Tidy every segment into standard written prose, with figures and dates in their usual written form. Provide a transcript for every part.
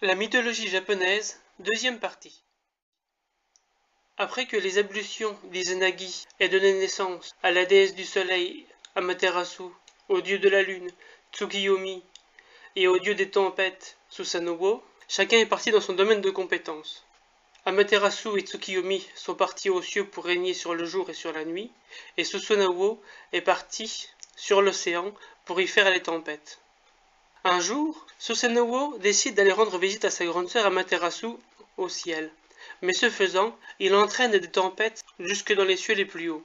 La mythologie japonaise, deuxième partie. Après que les ablutions d'Izanagi aient donné naissance à la déesse du soleil Amaterasu, au dieu de la lune Tsukiyomi et au dieu des tempêtes Susanoo, chacun est parti dans son domaine de compétence. Amaterasu et Tsukiyomi sont partis aux cieux pour régner sur le jour et sur la nuit, et Susanoo est parti sur l'océan pour y faire les tempêtes. Un jour, Susanoo décide d'aller rendre visite à sa grande sœur Amaterasu au ciel. Mais ce faisant, il entraîne des tempêtes jusque dans les cieux les plus hauts.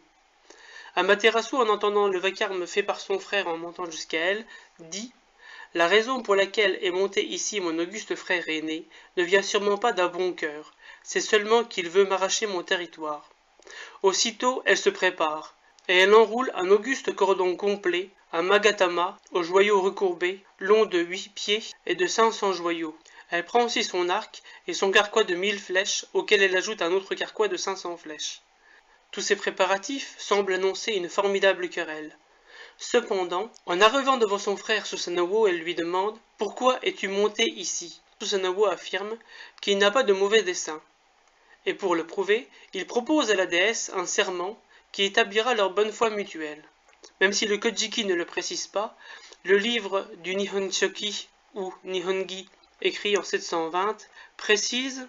Amaterasu, en entendant le vacarme fait par son frère en montant jusqu'à elle, dit « La raison pour laquelle est monté ici mon auguste frère aîné ne vient sûrement pas d'un bon cœur, c'est seulement qu'il veut m'arracher mon territoire. » Aussitôt, elle se prépare, et elle enroule un auguste cordon complet, un magatama, aux joyaux recourbés, long de 8 pieds et de 500 joyaux. Elle prend aussi son arc et son carquois de 1000 flèches, auquel elle ajoute un autre carquois de 500 flèches. Tous ces préparatifs semblent annoncer une formidable querelle. Cependant, en arrivant devant son frère Susanoo, elle lui demande « Pourquoi es-tu monté ici ?» Susanoo affirme qu'il n'a pas de mauvais dessein. Et pour le prouver, il propose à la déesse un serment qui établira leur bonne foi mutuelle. Même si le Kojiki ne le précise pas, le livre du Nihonshoki ou Nihongi, écrit en 720, précise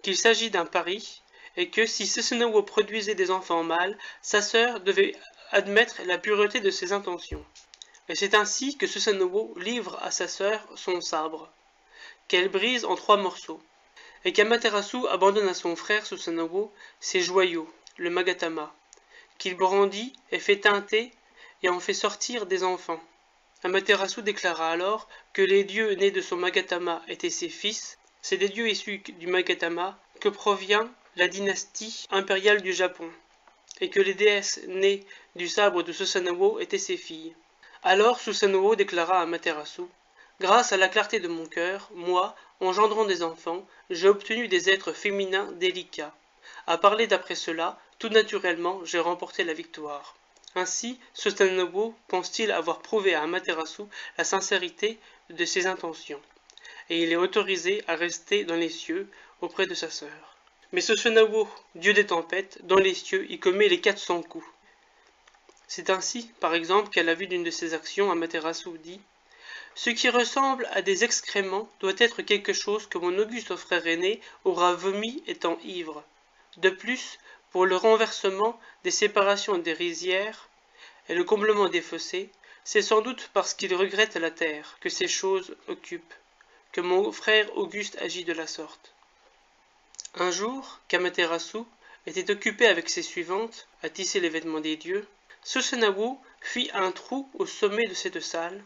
qu'il s'agit d'un pari et que si Susanoo produisait des enfants mâles, sa sœur devait admettre la pureté de ses intentions. Et c'est ainsi que Susanoo livre à sa sœur son sabre, qu'elle brise en 3 morceaux, et qu'Amaterasu abandonne à son frère Susanoo ses joyaux, le magatama, qu'il brandit et fait teinter et en fait sortir des enfants. Amaterasu déclara alors que les dieux nés de son magatama étaient ses fils, c'est des dieux issus du magatama que provient la dynastie impériale du Japon, et que les déesses nées du sabre de Susanoo étaient ses filles. Alors Susanoo déclara à Amaterasu « Grâce à la clarté de mon cœur, moi, engendrant des enfants, j'ai obtenu des êtres féminins délicats. À parler d'après cela, tout naturellement, j'ai remporté la victoire. » Ainsi, Susanoo pense-t-il avoir prouvé à Amaterasu la sincérité de ses intentions, et il est autorisé à rester dans les cieux auprès de sa sœur. Mais Susanoo, dieu des tempêtes, dans les cieux, y commet les 400 coups. C'est ainsi, par exemple, qu'à la vue d'une de ses actions, Amaterasu dit « Ce qui ressemble à des excréments doit être quelque chose que mon auguste frère aîné aura vomi étant ivre. De plus, pour le renversement des séparations des rizières et le comblement des fossés, c'est sans doute parce qu'il regrette la terre que ces choses occupent, que mon frère Auguste agit de la sorte. » Un jour, qu'Amaterasu était occupé avec ses suivantes à tisser les vêtements des dieux, Susanoo fit un trou au sommet de cette salle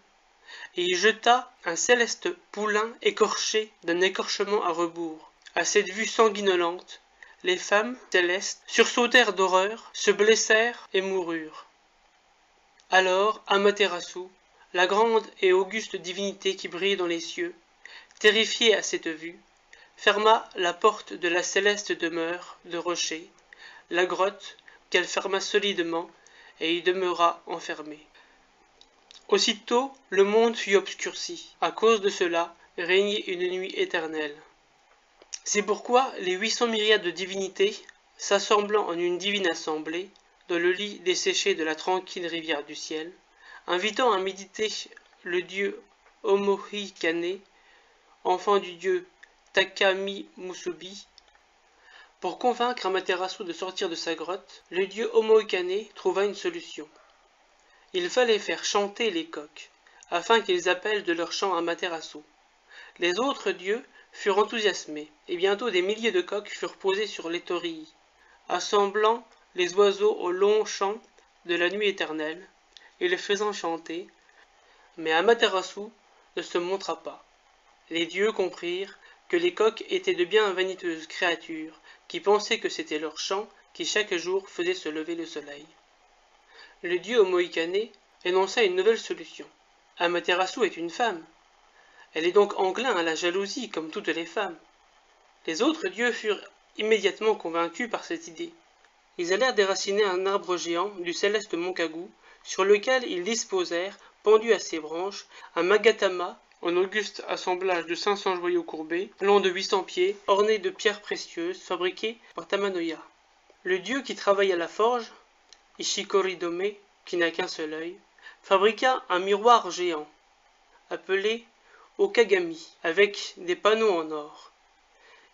et y jeta un céleste poulain écorché d'un écorchement à rebours. À cette vue sanguinolente, les femmes célestes sursautèrent d'horreur, se blessèrent et moururent. Alors Amaterasu, la grande et auguste divinité qui brille dans les cieux, terrifiée à cette vue, ferma la porte de la céleste demeure de rocher, la grotte qu'elle ferma solidement et y demeura enfermée. Aussitôt, le monde fut obscurci. À cause de cela, régnait une nuit éternelle. C'est pourquoi les 800 myriades de divinités, s'assemblant en une divine assemblée, dans le lit desséché de la tranquille rivière du ciel, invitant à méditer le dieu Omohikane, enfant du dieu Takami Musubi, pour convaincre Amaterasu de sortir de sa grotte, le dieu Omohikane trouva une solution. Il fallait faire chanter les coqs, afin qu'ils appellent de leur chant Amaterasu. Les autres dieux furent enthousiasmés, et bientôt des milliers de coqs furent posés sur les torii, assemblant les oiseaux au long chant de la nuit éternelle, et les faisant chanter. Mais Amaterasu ne se montra pas. Les dieux comprirent que les coqs étaient de bien vaniteuses créatures, qui pensaient que c'était leur chant qui chaque jour faisait se lever le soleil. Le dieu Omohikane énonça une nouvelle solution. Amaterasu est une femme. Elle est donc enclin à la jalousie comme toutes les femmes. Les autres dieux furent immédiatement convaincus par cette idée. Ils allèrent déraciner un arbre géant du céleste mont Kagu, sur lequel ils disposèrent, pendu à ses branches, un magatama un auguste assemblage de 500 joyaux courbés, long de 800 pieds, ornés de pierres précieuses, fabriquées par Tamanoya. Le dieu qui travaille à la forge, Ishikori-dome, qui n'a qu'un seul œil, fabriqua un miroir géant, appelé Okagami, avec des panneaux en or.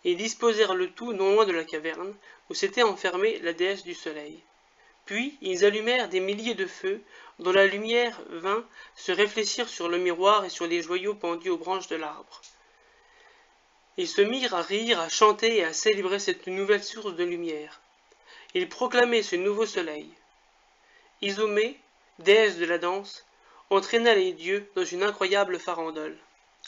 Ils disposèrent le tout non loin de la caverne, où s'était enfermée la déesse du soleil. Puis ils allumèrent des milliers de feux, dont la lumière vint se réfléchir sur le miroir et sur les joyaux pendus aux branches de l'arbre. Ils se mirent à rire, à chanter et à célébrer cette nouvelle source de lumière. Ils proclamaient ce nouveau soleil. Izume, déesse de la danse, entraîna les dieux dans une incroyable farandole.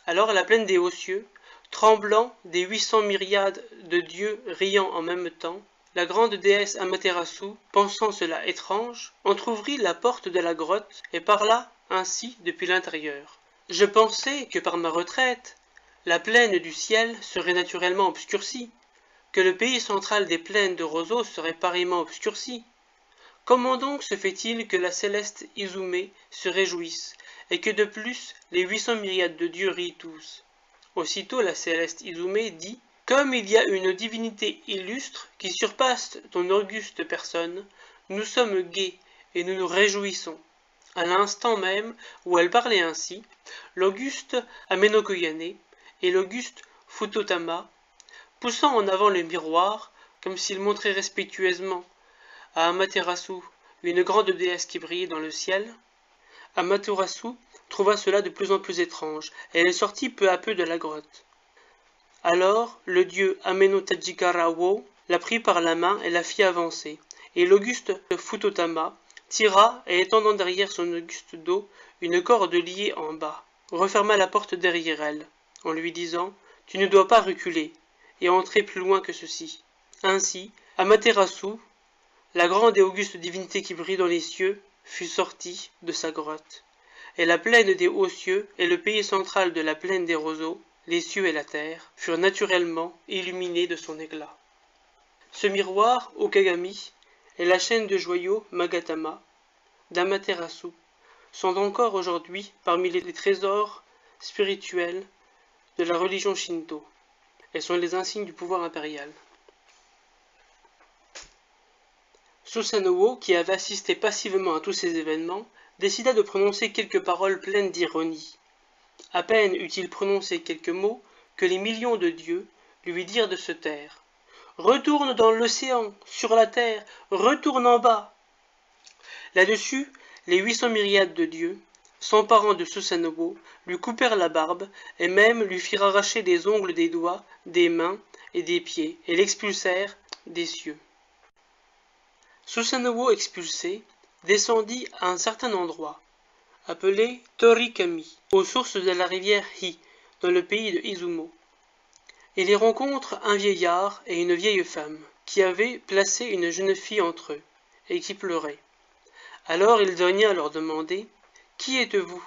Alors la plaine des hauts cieux, tremblant des 800 myriades de dieux riant en même temps, la grande déesse Amaterasu, pensant cela étrange, entr'ouvrit la porte de la grotte et parla ainsi depuis l'intérieur. Je pensais que par ma retraite, la plaine du ciel serait naturellement obscurcie, que le pays central des plaines de roseaux serait pareillement obscurci. Comment donc se fait-il que la céleste Izume se réjouisse, et que de plus les 800 myriades de dieux rient tous? Aussitôt la céleste Izume dit « Comme il y a une divinité illustre qui surpasse ton auguste personne, nous sommes gais et nous nous réjouissons. » À l'instant même où elle parlait ainsi, l'auguste Amenokoyane et l'auguste Futotama, poussant en avant le miroir, comme s'ils montraient respectueusement à Amaterasu une grande déesse qui brillait dans le ciel, Amaterasu trouva cela de plus en plus étrange, et elle sortit peu à peu de la grotte. Alors le dieu Amenotajikara-wo la prit par la main et la fit avancer, et l'auguste Futotama tira, et étendant derrière son auguste dos une corde liée en bas, referma la porte derrière elle, en lui disant « Tu ne dois pas reculer, et entrer plus loin que ceci. » Ainsi, Amaterasu, la grande et auguste divinité qui brille dans les cieux, fut sortie de sa grotte. Et la plaine des hauts cieux et le pays central de la plaine des roseaux, les cieux et la terre, furent naturellement illuminés de son éclat. Ce miroir, Okagami, et la chaîne de joyaux Magatama, d'Amaterasu, sont encore aujourd'hui parmi les trésors spirituels de la religion Shinto, et sont les insignes du pouvoir impérial. Susanoo, qui avait assisté passivement à tous ces événements, décida de prononcer quelques paroles pleines d'ironie. À peine eut-il prononcé quelques mots que les millions de dieux lui dirent de se taire. « Retourne dans l'océan, sur la terre, retourne en bas !» Là-dessus, les 800 myriades de dieux, s'emparant de Susanoo, lui coupèrent la barbe et même lui firent arracher des ongles des doigts, des mains et des pieds, et l'expulsèrent des cieux. Susanoo expulsé, descendit à un certain endroit, appelé Torikami, aux sources de la rivière Hi, dans le pays de Izumo. Il y rencontre un vieillard et une vieille femme, qui avaient placé une jeune fille entre eux, et qui pleurait. Alors il daigna leur demander « Qui êtes-vous »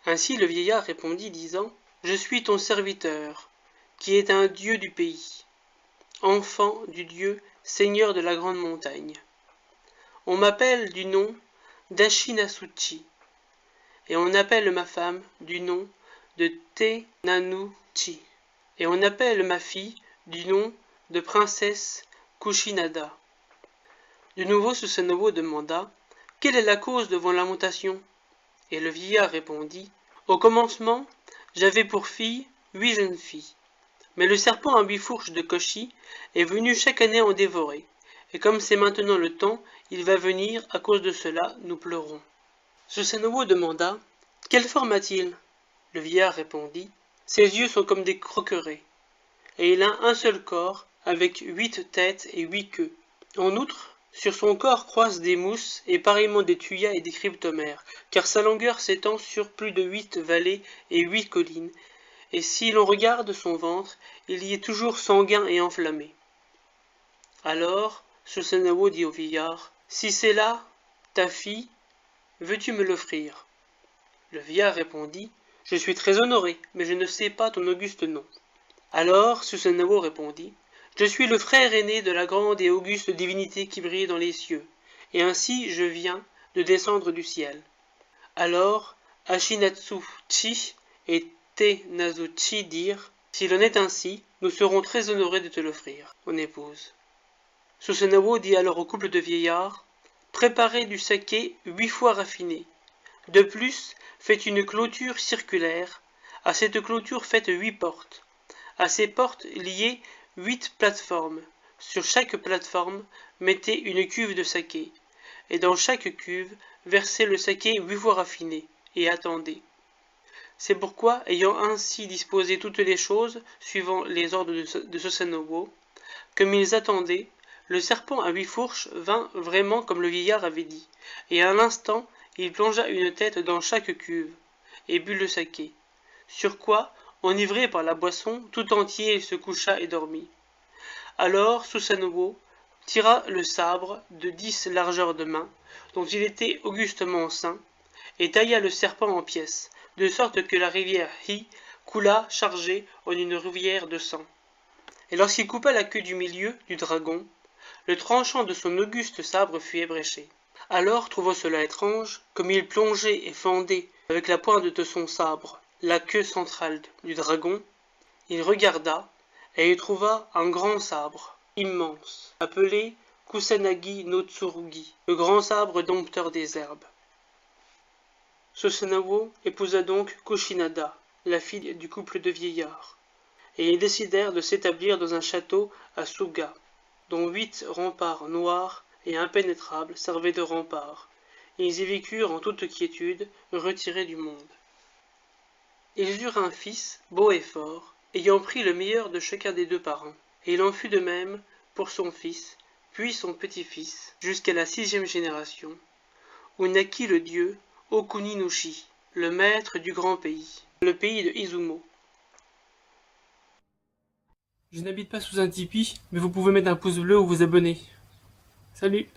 Ainsi le vieillard répondit, disant « Je suis ton serviteur, qui est un dieu du pays, enfant du dieu, seigneur de la grande montagne. On m'appelle du nom d'Ashinasuchi, et on appelle ma femme du nom de Tenanuchi, et on appelle ma fille du nom de princesse Kushinada. » De nouveau Susanoo demanda « Quelle est la cause de vos lamentations ?» Et le vieillard répondit « Au commencement, j'avais pour fille 8 jeunes filles, mais le serpent à 8 fourches de Koshi est venu chaque année en dévorer, et comme c'est maintenant le temps, il va venir, à cause de cela, nous pleurons. » Susanoo demanda « Quelle forme a-t-il » Le vieillard répondit « Ses yeux sont comme des croquerets, et il a un seul corps, avec 8 têtes et 8 queues. En outre, sur son corps croissent des mousses et pareillement des tuyas et des cryptomères, car sa longueur s'étend sur plus de 8 vallées et 8 collines, et si l'on regarde son ventre, il y est toujours sanguin et enflammé. » Alors, Susanoo dit au vieillard, « Si c'est là ta fille, veux-tu me l'offrir » Le vieillard répondit, « Je suis très honoré, mais je ne sais pas ton auguste nom. » Alors Susanoo répondit, « Je suis le frère aîné de la grande et auguste divinité qui brille dans les cieux, et ainsi je viens de descendre du ciel. » Alors Ashinatsu-chi et Te Nazuchi dirent « S'il en est ainsi, nous serons très honorés de te l'offrir, mon épouse. » Susanoo dit alors au couple de vieillards « Préparez du saké 8 fois raffiné. De plus, faites une clôture circulaire. À cette clôture faites 8 portes. À ces portes liées 8 plateformes. Sur chaque plateforme, mettez une cuve de saké. Et dans chaque cuve, versez le saké 8 fois raffiné, et attendez. C'est pourquoi, ayant ainsi disposé toutes les choses, suivant les ordres de Susanoo, comme ils attendaient, le serpent à 8 fourches vint vraiment comme le vieillard avait dit, et à l'instant, il plongea une tête dans chaque cuve, et but le saké. Sur quoi, enivré par la boisson, tout entier il se coucha et dormit. Alors Susanoo tira le sabre de 10 largeurs de main, dont il était augustement ceint, et tailla le serpent en pièces, de sorte que la rivière Hi coula chargée en une rivière de sang. Et lorsqu'il coupa la queue du milieu du dragon, le tranchant de son auguste sabre fut ébréché. Alors, trouvant cela étrange, comme il plongeait et fendait avec la pointe de son sabre la queue centrale du dragon, il regarda, et il trouva un grand sabre, immense, appelé Kusanagi no Tsurugi, le grand sabre dompteur des herbes. Susanoo épousa donc Kushinada, la fille du couple de vieillards, et ils décidèrent de s'établir dans un château à Suga, dont 8 remparts noirs et impénétrables servaient de remparts. Ils y vécurent en toute quiétude, retirés du monde. Ils eurent un fils, beau et fort, ayant pris le meilleur de chacun des 2 parents, et il en fut de même pour son fils, puis son petit-fils, jusqu'à la 6e génération, où naquit le dieu Okuni-nushi, le maître du grand pays, le pays de Izumo. Je n'habite pas sous un tipi, mais vous pouvez mettre un pouce bleu ou vous abonner. Salut!